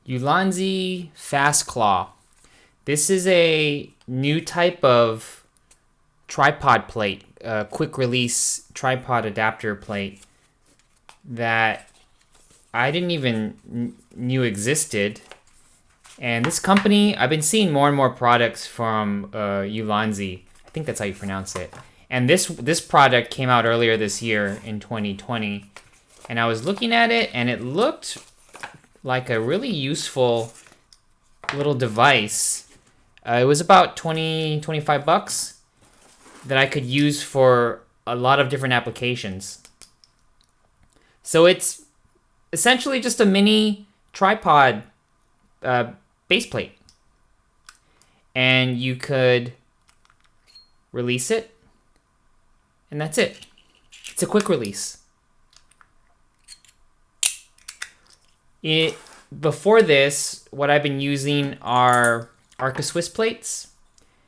Ulanzi Fast Claw. This is a new type of tripod plate, quick release tripod adapter plate that I didn't even knew existed. And this company, I've been seeing more and more products from Ulanzi. I think that's how you pronounce it. And this product came out earlier this year in 2020. And I was looking at it, and it looked like a really useful little device. It was about 25 bucks that I could use for a lot of different applications. So it's essentially just a mini tripod base plate. And you could release it, and that's it. It's a quick release. Before this, what I've been using are Arca Swiss plates.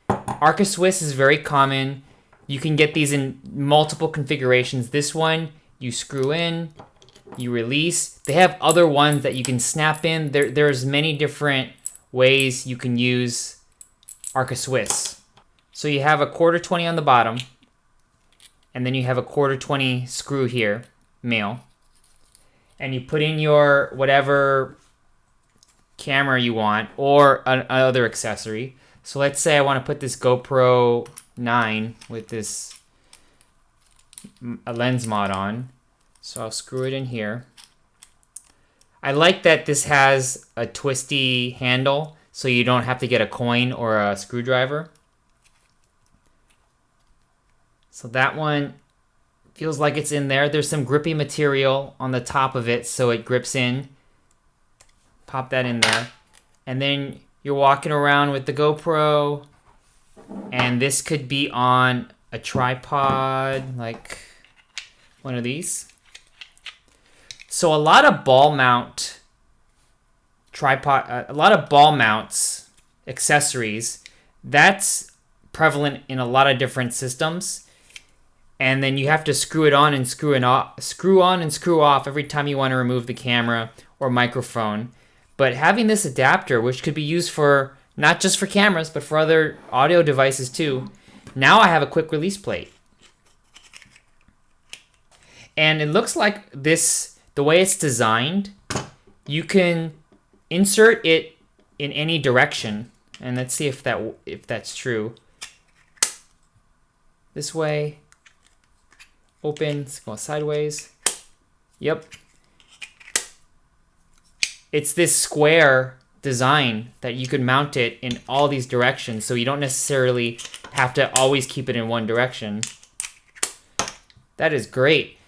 Arca Swiss is very common. You can get these in multiple configurations. This one, you screw in, you release. They have other ones that you can snap in. There's many different ways you can use Arca Swiss. So you have a 1/4-20 on the bottom, and then you have a 1/4-20 screw here, male. And you put in your whatever camera you want or another accessory. So let's say I want to put this GoPro 9 with this a lens mod on. So I'll screw it in here. I like that this has a twisty handle so you don't have to get a coin or a screwdriver. So that one feels like it's in there. There's some grippy material on the top of it so it grips in. Pop that in there. And then you're walking around with the GoPro, and this could be on a tripod, like one of these. So a lot of ball mount tripod, a lot of ball mounts, accessories, that's prevalent in a lot of different systems. And then you have to screw it on and screw on and screw off every time you want to remove the camera or microphone. But having this adapter, which could be used for not just for cameras, but for other audio devices too, now I have a quick release plate. And it looks like this, the way it's designed, you can insert it in any direction. And let's see if that's true. This way. Open, let's go sideways. Yep. It's this square design that you could mount it in all these directions, so you don't necessarily have to always keep it in one direction. That is great.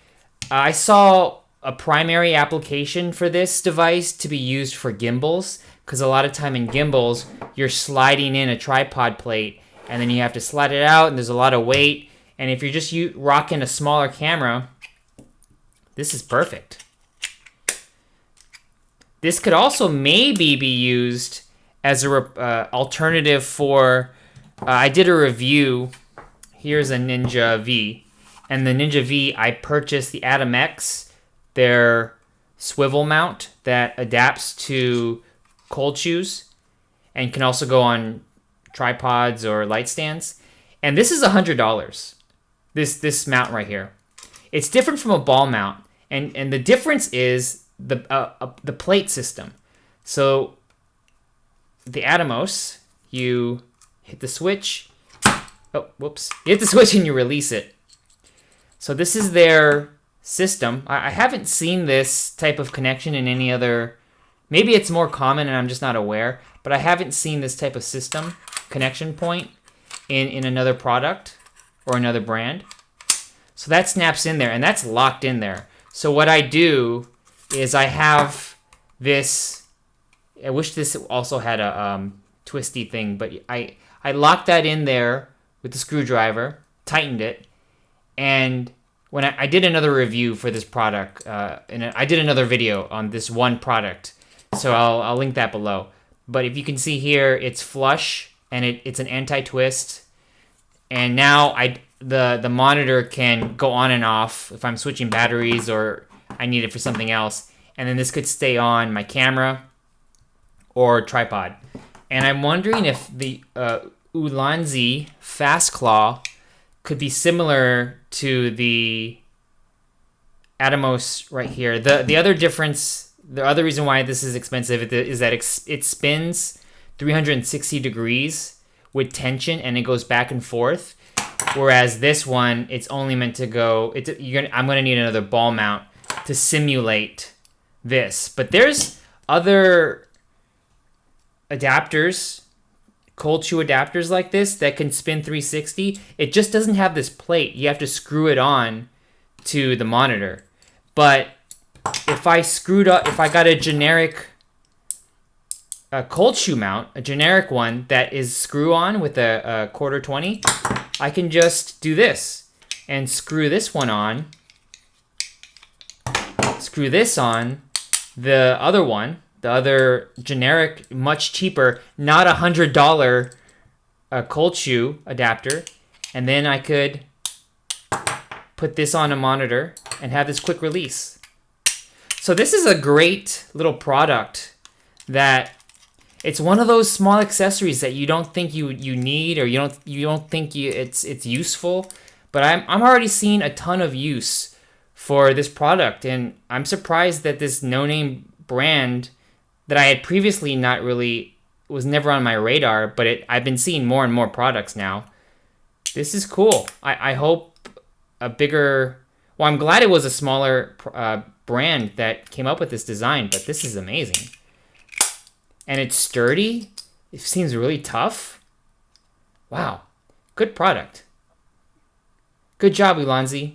I saw a primary application for this device to be used for gimbals, because a lot of time in gimbals, you're sliding in a tripod plate, and then you have to slide it out, and there's a lot of weight. And if you're just rocking a smaller camera, this is perfect. This could also maybe be used as an alternative for, I did a review. Here's a Ninja V. And the Ninja V, I purchased the Atom X, their swivel mount that adapts to cold shoes and can also go on tripods or light stands. And this is $100. This mount right here. It's different from a ball mount, and the difference is the plate system. So the Atomos, you hit the switch. Oh, whoops! You hit the switch and you release it. So this is their system. I haven't seen this type of connection in any other. Maybe it's more common and I'm just not aware. But I haven't seen this type of system connection point in another product or another brand. So that snaps in there, and that's locked in there. So what I do is I have this, I wish this also had a twisty thing, but I locked that in there with the screwdriver, tightened it, and when I did another review for this product, and I did another video on this one product, so I'll link that below. But if you can see here, it's flush, and it's an anti-twist. And now the monitor can go on and off if I'm switching batteries or I need it for something else. And then this could stay on my camera. or tripod. And I'm wondering if the Ulanzi Fast Claw could be similar to the Atomos right here. The other difference, the other reason why this is expensive is that it spins 360 degrees with tension and it goes back and forth. Whereas this one, it's only meant to go. I'm gonna need another ball mount to simulate this. But there's other adapters, cold shoe adapters like this that can spin 360. It just doesn't have this plate. You have to screw it on to the monitor. But if I got a generic cold shoe mount, a generic one that is screw on with a quarter 20, I can just do this and screw this one on, screw this on, the other one, the other generic, much cheaper, not $100 cold shoe adapter, and then I could put this on a monitor and have this quick release. So this is a great little product that it's one of those small accessories that you don't think you need, or you don't think it's useful, but I'm already seeing a ton of use for this product, and I'm surprised that this no-name brand that I had previously was never on my radar, but I've been seeing more and more products now. This is cool. I hope a bigger. Well, I'm glad it was a smaller brand that came up with this design, but this is amazing. And it's sturdy. It seems really tough. Wow. Good product. Good job, Ulanzi.